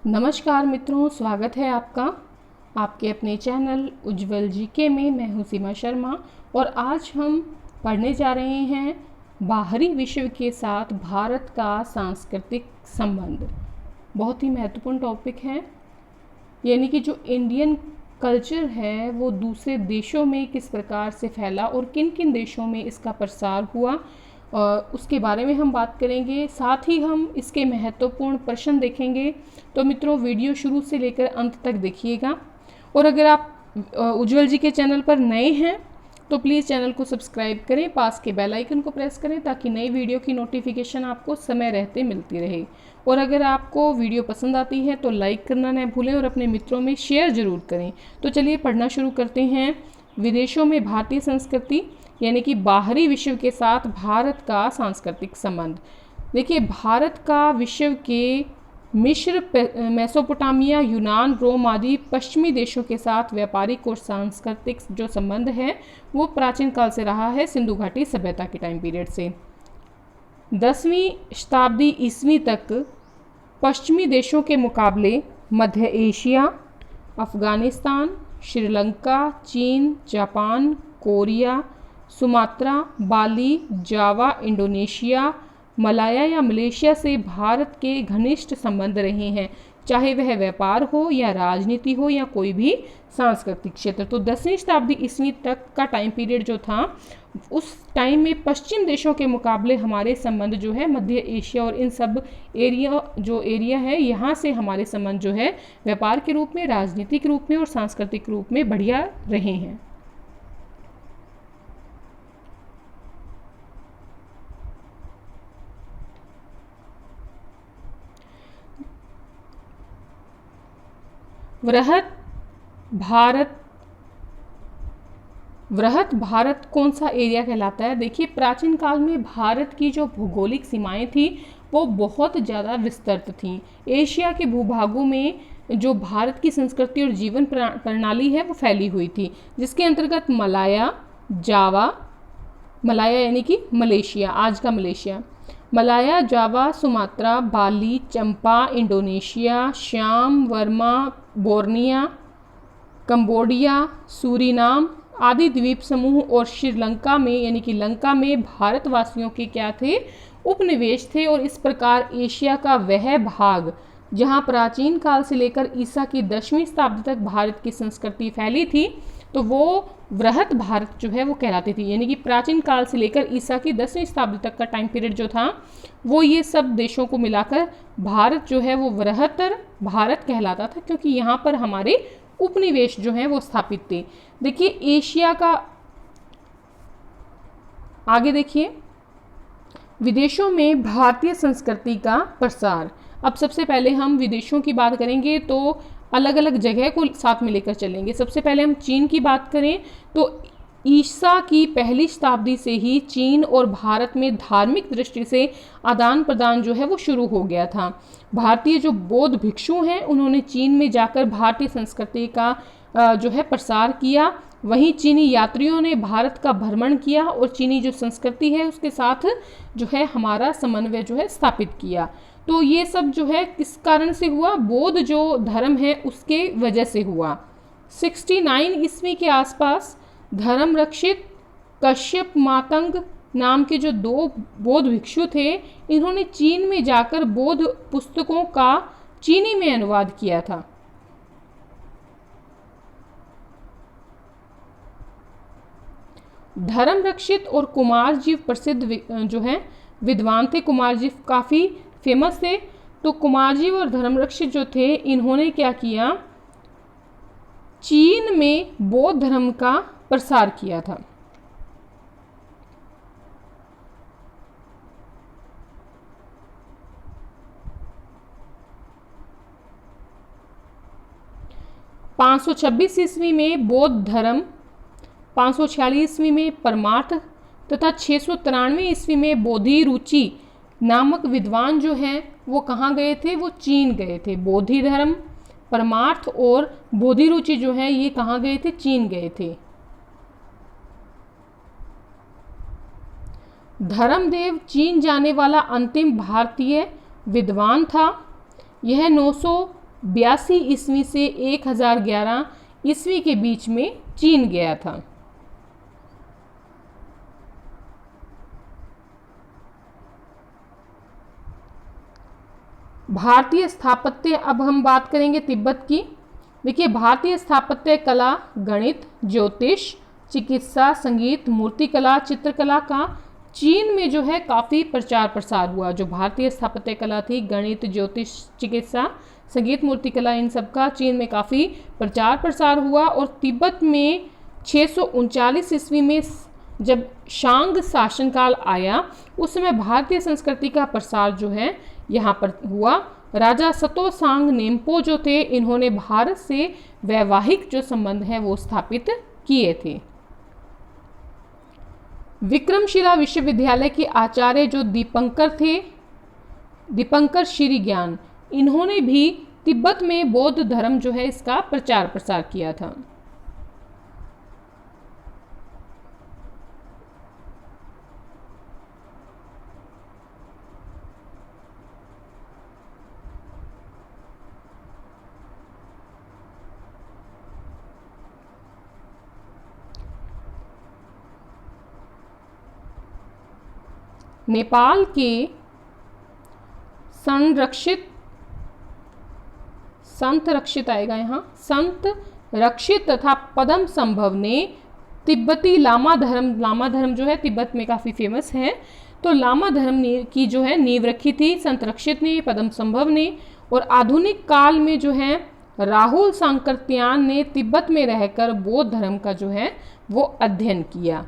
नमस्कार मित्रों, स्वागत है आपका आपके अपने चैनल उज्ज्वल जीके में। मैं हूँ सीमा शर्मा और आज हम पढ़ने जा रहे हैं बाहरी विश्व के साथ भारत का सांस्कृतिक संबंध। बहुत ही महत्वपूर्ण टॉपिक है, यानी कि जो इंडियन कल्चर है वो दूसरे देशों में किस प्रकार से फैला और किन किन देशों में इसका प्रसार हुआ, उसके बारे में हम बात करेंगे। साथ ही हम इसके महत्वपूर्ण प्रश्न देखेंगे। तो मित्रों, वीडियो शुरू से लेकर अंत तक देखिएगा। और अगर आप उज्ज्वल जी के चैनल पर नए हैं तो प्लीज़ चैनल को सब्सक्राइब करें, पास के बेल आइकन को प्रेस करें ताकि नई वीडियो की नोटिफिकेशन आपको समय रहते मिलती रहे। और अगर आपको वीडियो पसंद आती है तो लाइक करना न भूलें और अपने मित्रों में शेयर ज़रूर करें। तो चलिए पढ़ना शुरू करते हैं। विदेशों में भारतीय संस्कृति, यानी कि बाहरी विश्व के साथ भारत का सांस्कृतिक संबंध। देखिए, भारत का विश्व के मिस्र, मेसोपोटामिया, यूनान, रोम आदि पश्चिमी देशों के साथ व्यापारिक और सांस्कृतिक जो संबंध है वो प्राचीन काल से रहा है, सिंधु घाटी सभ्यता के टाइम पीरियड से। 10वीं शताब्दी ईस्वी तक पश्चिमी देशों के मुकाबले मध्य एशिया, अफ़गानिस्तान, श्रीलंका, चीन, जापान, कोरिया, सुमात्रा, बाली, जावा, इंडोनेशिया, मलाया या मलेशिया से भारत के घनिष्ठ संबंध रहे हैं, चाहे वह व्यापार हो या राजनीति हो या कोई भी सांस्कृतिक क्षेत्र। तो 10वीं शताब्दी ईस्वी तक का टाइम पीरियड जो था, उस टाइम में पश्चिम देशों के मुकाबले हमारे संबंध जो है मध्य एशिया और इन सब एरिया है, यहाँ से हमारे संबंध जो है व्यापार के रूप में, राजनीतिक रूप में और सांस्कृतिक रूप में बढ़िया रहे हैं। वृहत भारत कौन सा एरिया कहलाता है? देखिए, प्राचीन काल में भारत की जो भौगोलिक सीमाएं थी वो बहुत ज़्यादा विस्तृत थीं। एशिया के भूभागों में जो भारत की संस्कृति और जीवन प्रणाली है वो फैली हुई थी, जिसके अंतर्गत मलाया, जावा, मलाया यानी कि मलेशिया, आज का Malaysia, Malaya, Java, Sumatra, Bali, Champa, Indonesia, श्याम, वर्मा, बोर्निया, कंबोडिया, सूरीनाम आदि द्वीप समूह और श्रीलंका में, यानी कि लंका में भारतवासियों के क्या थे? उपनिवेश थे। और इस प्रकार एशिया का वह भाग जहाँ प्राचीन काल से लेकर ईसा की 10वीं शताब्दी तक भारत की संस्कृति फैली थी, तो वो वृहत भारत जो है वो कहलाती थी। यानी कि प्राचीन काल से लेकर ईसा की 10वीं शताब्दी तक का टाइम पीरियड जो था वो ये सब देशों को मिलाकर भारत जो है वो वृहत्तर भारत कहलाता था, क्योंकि यहाँ पर हमारे उपनिवेश जो हैं वो स्थापित थे। देखिए, एशिया का आगे देखिए, विदेशों में भारतीय संस्कृति का प्रसार। अब सबसे पहले हम विदेशों की बात करेंगे तो अलग अलग जगह को साथ में लेकर चलेंगे। सबसे पहले हम चीन की बात करें तो ईसा की पहली शताब्दी से ही चीन और भारत में धार्मिक दृष्टि से आदान प्रदान जो है वो शुरू हो गया था। भारतीय जो बौद्ध भिक्षु हैं उन्होंने चीन में जाकर भारतीय संस्कृति का जो है प्रसार किया। वहीं चीनी यात्रियों ने भारत का भ्रमण किया और चीनी जो संस्कृति है उसके साथ जो है हमारा समन्वय जो है स्थापित किया। तो ये सब जो है किस कारण से हुआ? बौद्ध जो धर्म है उसके वजह से हुआ। 69 ईस्वी के आसपास धर्म रक्षित कश्यप मातंग नाम के जो 2 बौद्ध भिक्षु थे, इन्होंने चीन में जाकर बौद्ध पुस्तकों का चीनी में अनुवाद किया था। धर्म रक्षित और कुमारजीव प्रसिद्ध जो है विद्वान थे। कुमारजीव काफ़ी फेमस थे। तो कुमारजीव और धर्म रक्षित जो थे, इन्होंने क्या किया? चीन में बौद्ध धर्म का प्रसार किया था। (526 ईस्वी में बौद्ध धर्म, 546 ईस्वी में परमार्थ तथा 693 ईस्वी में बोधि रुचि नामक विद्वान जो हैं वो कहाँ गए थे? वो चीन गए थे। बोधि धर्म, परमार्थ और बोधि रुचि जो है ये कहाँ गए थे? चीन गए थे। धर्मदेव चीन जाने वाला अंतिम भारतीय विद्वान था। यह 900 82 ईस्वी से 1011 ईस्वी के बीच में चीन गया था। भारतीय स्थापत्य, अब हम बात करेंगे तिब्बत की। देखिए, भारतीय स्थापत्य कला गणित, ज्योतिष, चिकित्सा, संगीत, मूर्तिकला, चित्रकला का चीन में जो है काफ़ी प्रचार प्रसार हुआ। जो भारतीय स्थापत्य कला थी, गणित, ज्योतिष, चिकित्सा, संगीत, मूर्तिकला, इन सब का चीन में काफ़ी प्रचार प्रसार हुआ। और तिब्बत में 639 ईस्वी में जब शांग शासनकाल आया, उस समय भारतीय संस्कृति का प्रसार जो है यहाँ पर हुआ। राजा सतोसांग नेम्पो जो थे, इन्होंने भारत से वैवाहिक जो संबंध है वो स्थापित किए थे। विक्रमशिला विश्वविद्यालय के आचार्य जो दीपंकर थे, दीपंकर श्री ज्ञान, इन्होंने भी तिब्बत में बौद्ध धर्म जो है इसका प्रचार प्रसार किया था। नेपाल के संत रक्षित आएगा यहाँ, संत रक्षित तथा पदम संभव ने तिब्बती लामा धर्म जो है तिब्बत में काफ़ी फेमस है, तो लामा धर्म की जो है नींव रखी थी संत रक्षित ने, पदम संभव ने। और आधुनिक काल में जो है राहुल सांकृत्यान ने तिब्बत में रहकर बौद्ध धर्म का जो है वो अध्ययन किया।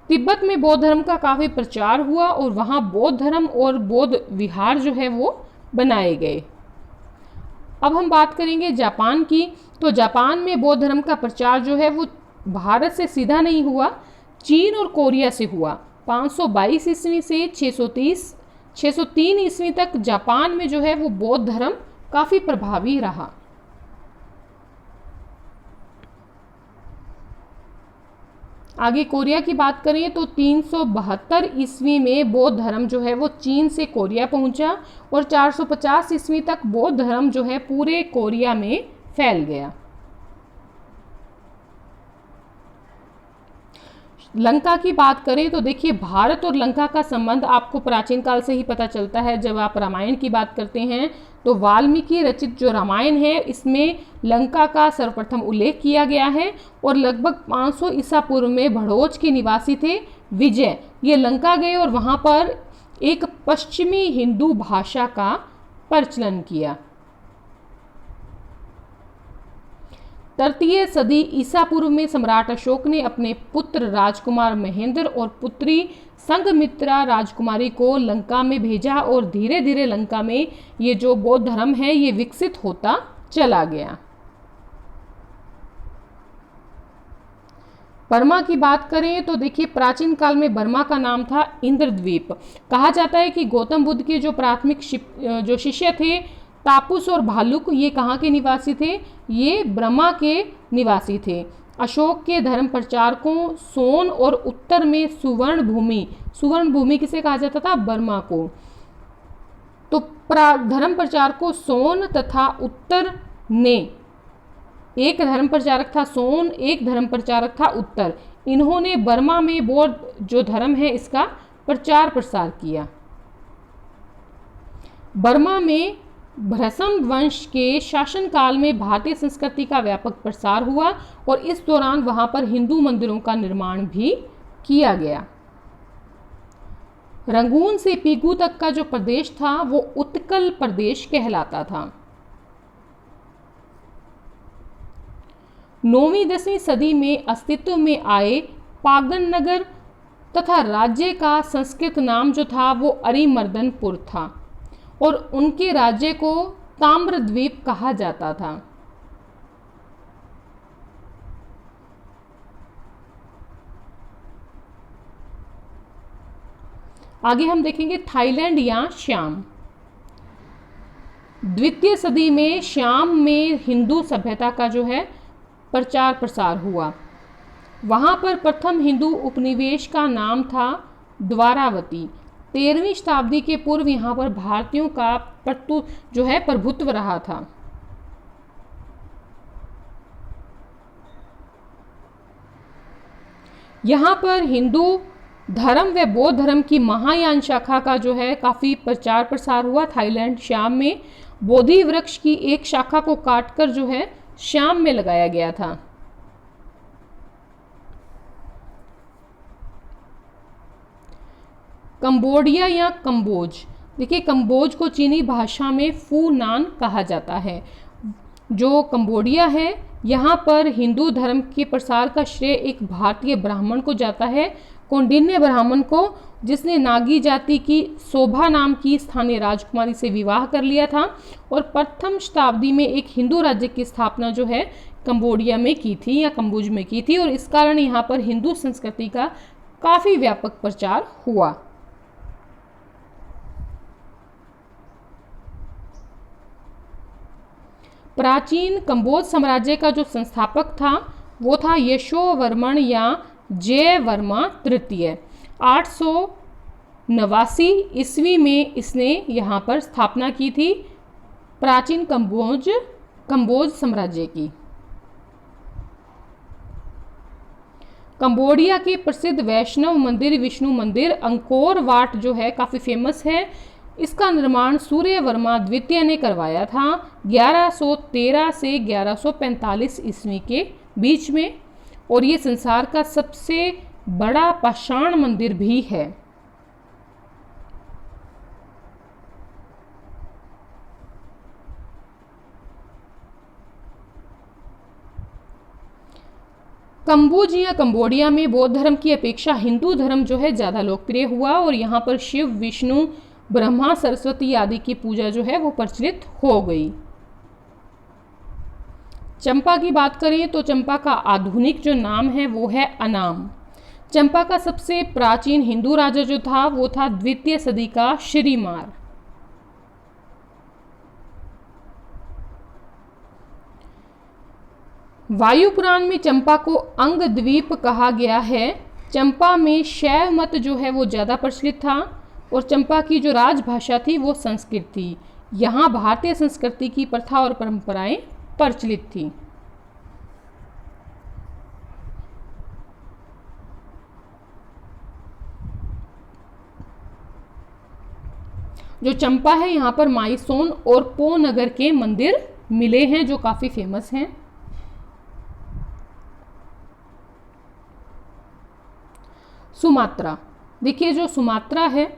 तिब्बत में बौद्ध धर्म का काफ़ी प्रचार हुआ और वहाँ बौद्ध धर्म और बौद्ध विहार जो है वो बनाए गए। अब हम बात करेंगे जापान की। तो जापान में बौद्ध धर्म का प्रचार जो है वो भारत से सीधा नहीं हुआ, चीन और कोरिया से हुआ। 522 ईस्वी से 603 ईस्वी तक जापान में जो है वो बौद्ध धर्म काफ़ी प्रभावी रहा। आगे कोरिया की बात करें तो 372 ईस्वी में बौद्ध धर्म जो है वो चीन से कोरिया पहुंचा और 450 ईस्वी तक बौद्ध धर्म जो है पूरे कोरिया में फैल गया। लंका की बात करें तो देखिए, भारत और लंका का संबंध आपको प्राचीन काल से ही पता चलता है। जब आप रामायण की बात करते हैं तो वाल्मीकि रचित जो रामायण है इसमें लंका का सर्वप्रथम उल्लेख किया गया है। और लगभग 500 ईसा पूर्व में भड़ोच के निवासी थे विजय, ये लंका गए और वहाँ पर एक पश्चिमी हिंदू भाषा का प्रचलन किया। तृतीय सदी ईसा पूर्व में सम्राट अशोक ने अपने पुत्र राजकुमार महेंद्र और पुत्री संघमित्रा राजकुमारी को लंका में भेजा और धीरे धीरे लंका में ये जो बौद्ध धर्म है ये विकसित होता चला गया। बर्मा की बात करें तो देखिए, प्राचीन काल में बर्मा का नाम था इंद्रद्वीप। कहा जाता है कि गौतम बुद्ध के जो प्राथमिक जो शिष्य थे तापुस और भालुक, ये कहाँ के निवासी थे? ये बर्मा के निवासी थे। अशोक के धर्म प्रचारकों सोन और उत्तर में सुवर्ण भूमि किसे कहा जाता था? बर्मा को। तो धर्म प्रचारकों सोन तथा उत्तर ने, एक धर्म प्रचारक था सोन, एक धर्म प्रचारक था उत्तर, इन्होंने बर्मा में बौद्ध जो धर्म है इसका प्रचार प्रसार किया। बर्मा में भ्रशम वंश के शासनकाल में भारतीय संस्कृति का व्यापक प्रसार हुआ और इस दौरान वहां पर हिंदू मंदिरों का निर्माण भी किया गया। रंगून से पीगू तक का जो प्रदेश था वो उत्कल प्रदेश कहलाता था। 9वीं-10वीं सदी में अस्तित्व में आए पागन नगर तथा राज्य का संस्कृत नाम जो था वो अरिमर्दनपुर था और उनके राज्य को ताम्रद्वीप कहा जाता था। आगे हम देखेंगे थाईलैंड या श्याम। द्वितीय सदी में श्याम में हिंदू सभ्यता का जो है प्रचार प्रसार हुआ। वहाँ पर प्रथम हिंदू उपनिवेश का नाम था द्वारावती। 13वीं शताब्दी के पूर्व यहाँ पर भारतीयों का प्रभुत्व रहा था। यहाँ पर हिंदू धर्म व बौद्ध धर्म की महायान शाखा का काफ़ी प्रचार प्रसार हुआ। थाईलैंड श्याम में बोधि वृक्ष की एक शाखा को काटकर श्याम में लगाया गया था। कंबोडिया या कंबोज, देखिए कंबोज को चीनी भाषा में फू नान कहा जाता है। जो कंबोडिया है, यहाँ पर हिंदू धर्म के प्रसार का श्रेय एक भारतीय ब्राह्मण को जाता है, कौंडिन्य ब्राह्मण को, जिसने नागी जाति की शोभा नाम की स्थानीय राजकुमारी से विवाह कर लिया था और प्रथम शताब्दी में एक हिंदू राज्य की स्थापना कंबोडिया में की थी या कंबोज में की थी, और इस कारण यहाँ पर हिंदू संस्कृति का काफ़ी व्यापक प्रचार हुआ। प्राचीन कंबोज साम्राज्य का जो संस्थापक था वो था यशोवर्मन या जयवर्मा तृतीय। 889 ईस्वी में इसने यहाँ पर स्थापना की थी प्राचीन कंबोज साम्राज्य की। कंबोडिया के प्रसिद्ध वैष्णव मंदिर विष्णु मंदिर अंकोर वाट काफ़ी फेमस है। इसका निर्माण सूर्यवर्मा द्वितीय ने करवाया था 1113 से 1145 ईस्वी के बीच में, और ये संसार का सबसे बड़ा पाषाण मंदिर भी है। कंबोज या कंबोडिया में बौद्ध धर्म की अपेक्षा हिंदू धर्म ज़्यादा लोकप्रिय हुआ, और यहाँ पर शिव विष्णु ब्रह्मा सरस्वती आदि की पूजा वो प्रचलित हो गई। चंपा की बात करें तो चंपा का आधुनिक जो नाम है वो है अनाम। चंपा का सबसे प्राचीन हिंदू राजा था वो था द्वितीय सदी का श्रीमार। वायु पुराण में चंपा को अंग द्वीप कहा गया है। चंपा में शैव मत वो ज़्यादा प्रचलित था, और चंपा की जो राजभाषा थी वो संस्कृत थी। यहाँ भारतीय संस्कृति की प्रथा और परंपराएं प्रचलित थी। जो चंपा है यहाँ पर माइसोन और पो नगर के मंदिर मिले हैं जो काफ़ी फेमस हैं। सुमात्रा, देखिए जो सुमात्रा है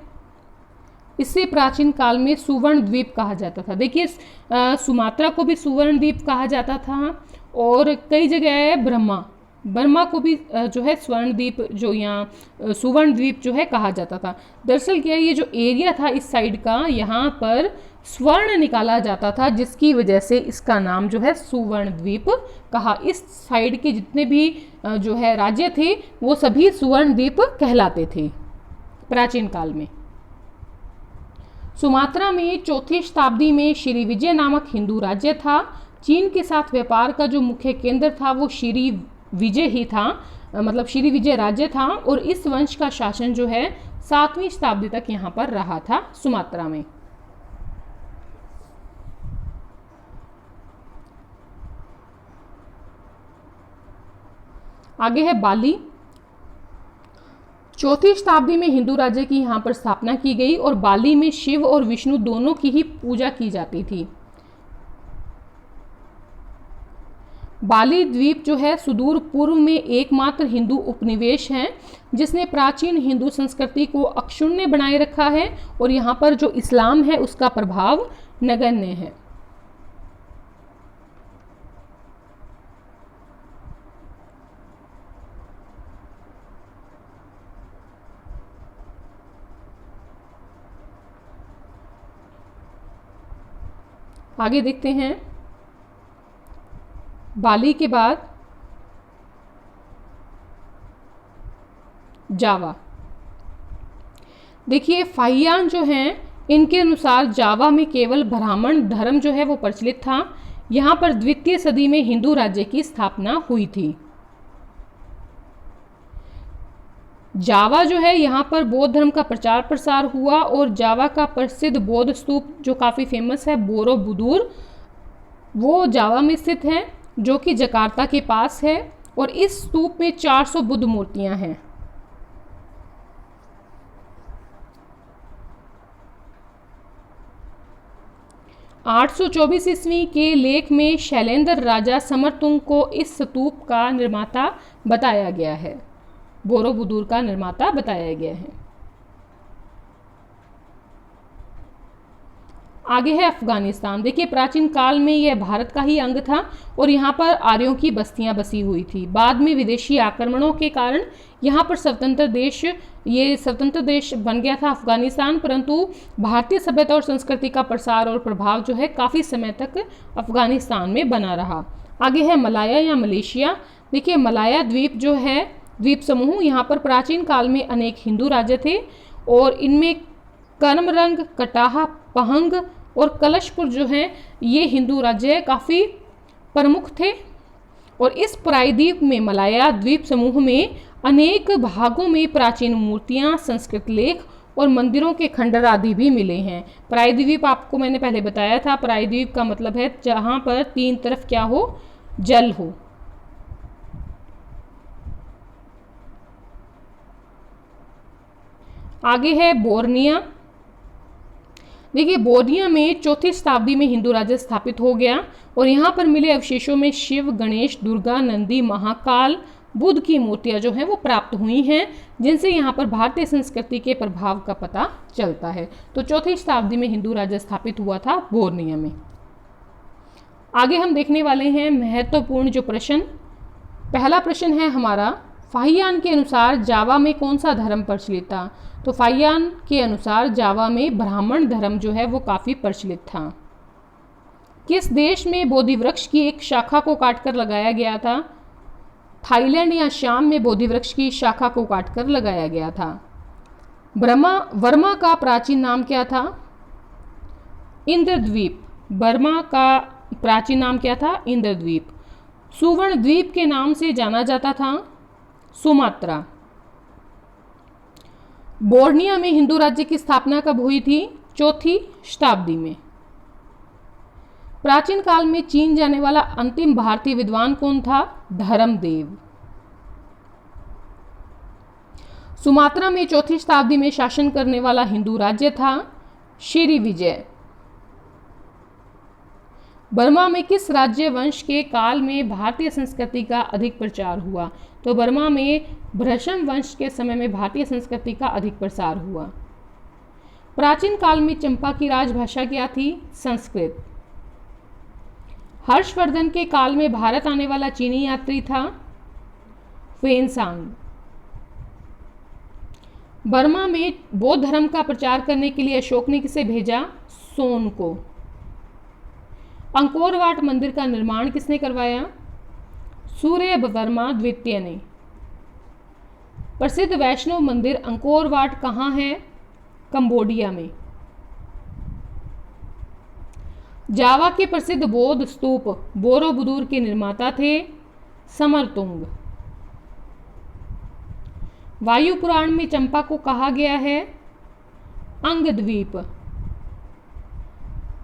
इससे प्राचीन काल में सुवर्ण द्वीप कहा जाता था। देखिए सुमात्रा को भी सुवर्ण द्वीप कहा जाता था, और कई जगह बर्मा को भी स्वर्ण द्वीप यहाँ सुवर्ण द्वीप कहा जाता था। दरअसल क्या ये जो एरिया था इस साइड का, यहाँ पर स्वर्ण निकाला जाता था, जिसकी वजह से इसका नाम सुवर्ण द्वीप कहा। इस साइड के जितने भी राज्य थे वो सभी सुवर्ण द्वीप कहलाते थे प्राचीन काल में। सुमात्रा में चौथी शताब्दी में श्री विजय नामक हिंदू राज्य था। चीन के साथ व्यापार का जो मुख्य केंद्र था वो श्री विजय ही था, मतलब श्री विजय राज्य था, और इस वंश का शासन 7वीं शताब्दी तक यहाँ पर रहा था सुमात्रा में। आगे है बाली। चौथी शताब्दी में हिंदू राज्य की यहाँ पर स्थापना की गई, और बाली में शिव और विष्णु दोनों की ही पूजा की जाती थी। बाली द्वीप सुदूर पूर्व में एकमात्र हिंदू उपनिवेश है जिसने प्राचीन हिंदू संस्कृति को अक्षुण्ण बनाए रखा है, और यहाँ पर जो इस्लाम है उसका प्रभाव नगण्य है। आगे देखते हैं, बाली के बाद जावा। देखिए फाहियान जो हैं इनके अनुसार जावा में केवल ब्राह्मण धर्म वो प्रचलित था। यहाँ पर द्वितीय सदी में हिंदू राज्य की स्थापना हुई थी। जावा जो है यहाँ पर बौद्ध धर्म का प्रचार प्रसार हुआ और जावा का प्रसिद्ध बौद्ध स्तूप जो काफ़ी फेमस है बोरोबुदुर, वो जावा में स्थित है जो कि जकार्ता के पास है। और इस स्तूप में 400 बुद्ध मूर्तियाँ हैं। 824 ईस्वी के लेख में शैलेंद्र राजा समरतुंग को इस स्तूप का निर्माता बताया गया है, बोरोबुदुर का निर्माता बताया गया है। आगे है अफगानिस्तान। देखिए प्राचीन काल में यह भारत का ही अंग था और यहाँ पर आर्यों की बस्तियाँ बसी हुई थी। बाद में विदेशी आक्रमणों के कारण यहाँ पर स्वतंत्र देश बन गया था अफगानिस्तान, परंतु भारतीय सभ्यता और संस्कृति का प्रसार और प्रभाव जो है काफ़ी समय तक अफगानिस्तान में बना रहा। आगे है मलाया या मलेशिया। देखिए मलाया द्वीप जो है, द्वीप समूह, यहाँ पर प्राचीन काल में अनेक हिंदू राज्य थे और इनमें कर्मरंग, कटाहा, पहंग और कलशपुर जो हैं ये हिंदू राज्य काफ़ी प्रमुख थे। और इस प्रायद्वीप में, मलाया द्वीप समूह में अनेक भागों में प्राचीन मूर्तियाँ, संस्कृत लेख और मंदिरों के खंडर आदि भी मिले हैं। प्रायद्वीप आपको मैंने पहले बताया था, प्रायद्वीप का मतलब है जहाँ पर तीन तरफ क्या हो, जल हो। आगे है बोर्निया। देखिए बोर्निया में 4वीं शताब्दी में हिंदू राज्य स्थापित हो गया और यहाँ पर मिले अवशेषों में शिव, गणेश, दुर्गा, नंदी, महाकाल, बुद्ध की मूर्तियाँ जो हैं वो प्राप्त हुई हैं, जिनसे यहाँ पर भारतीय संस्कृति के प्रभाव का पता चलता है। तो 4वीं शताब्दी में हिंदू राज्य स्थापित हुआ था बोर्निया में। आगे हम देखने वाले हैं महत्वपूर्ण जो प्रश्न। पहला प्रश्न है हमारा, फाहियान के अनुसार जावा में कौन सा धर्म प्रचलित था? तो फाहियान के अनुसार जावा में ब्राह्मण धर्म जो है वो काफ़ी प्रचलित था। किस देश में बोधि वृक्ष की एक शाखा को काटकर लगाया गया था? थाईलैंड या शाम में बोधि वृक्ष की शाखा को काटकर लगाया गया था। वर्मा का प्राचीन नाम क्या था? इंद्रद्वीप। बर्मा का प्राचीन नाम क्या था? इंद्रद्वीप। सुवर्ण द्वीप के नाम से जाना जाता था सुमात्रा। बोर्निया में हिंदू राज्य की स्थापना कब हुई थी? 4वीं शताब्दी में। प्राचीन काल में चीन जाने वाला अंतिम भारतीय विद्वान कौन था? धर्मदेव। सुमात्रा में 4वीं शताब्दी में शासन करने वाला हिंदू राज्य था श्रीविजय। बर्मा में किस राज्य वंश के काल में भारतीय संस्कृति का अधिक प्रचार हुआ? तो बर्मा में भ्रशम वंश के समय में भारतीय संस्कृति का अधिक प्रसार हुआ। प्राचीन काल में चंपा की राजभाषा क्या थी? संस्कृत। हर्षवर्धन के काल में भारत आने वाला चीनी यात्री था फेनसांग। बर्मा में बौद्ध धर्म का प्रचार करने के लिए अशोक ने किसे भेजा? सोन को। अंकोर वाट मंदिर का निर्माण किसने करवाया? सूर्यवर्मा द्वितीय ने। प्रसिद्ध वैष्णव मंदिर अंकोर वाट कहाँ है? कंबोडिया में। जावा के प्रसिद्ध बौद्ध स्तूप बोरोबुदुर के निर्माता थे समरतुंग। वायु पुराण में चंपा को कहा गया है अंगद्वीप।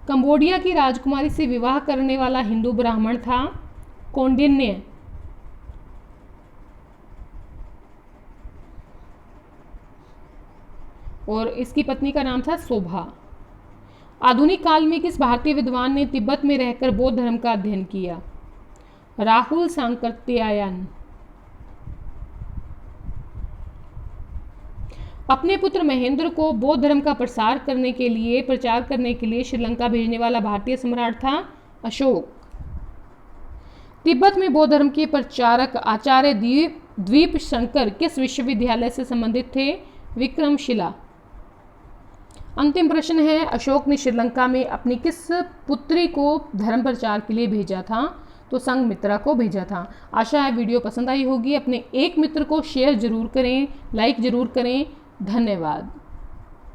कंबोडिया की राजकुमारी से विवाह करने वाला हिंदू ब्राह्मण था कौंडिन्य। और इसकी पत्नी का नाम था शोभा। आधुनिक काल में किस भारतीय विद्वान ने तिब्बत में रहकर बौद्ध धर्म का अध्ययन किया? राहुल सांकृत्यायन। अपने पुत्र महेंद्र को बौद्ध धर्म का प्रचार करने के लिए श्रीलंका भेजने वाला भारतीय सम्राट था अशोक। तिब्बत में बौद्ध धर्म के प्रचारक आचार्य द्वीप शंकर किस विश्वविद्यालय से संबंधित थे? विक्रमशिला। अंतिम प्रश्न है, अशोक ने श्रीलंका में अपनी किस पुत्री को धर्म प्रचार के लिए भेजा था? तो संघमित्रा को भेजा था। आशा है वीडियो पसंद आई होगी। अपने एक मित्र को शेयर जरूर करें, लाइक जरूर करें। धन्यवाद।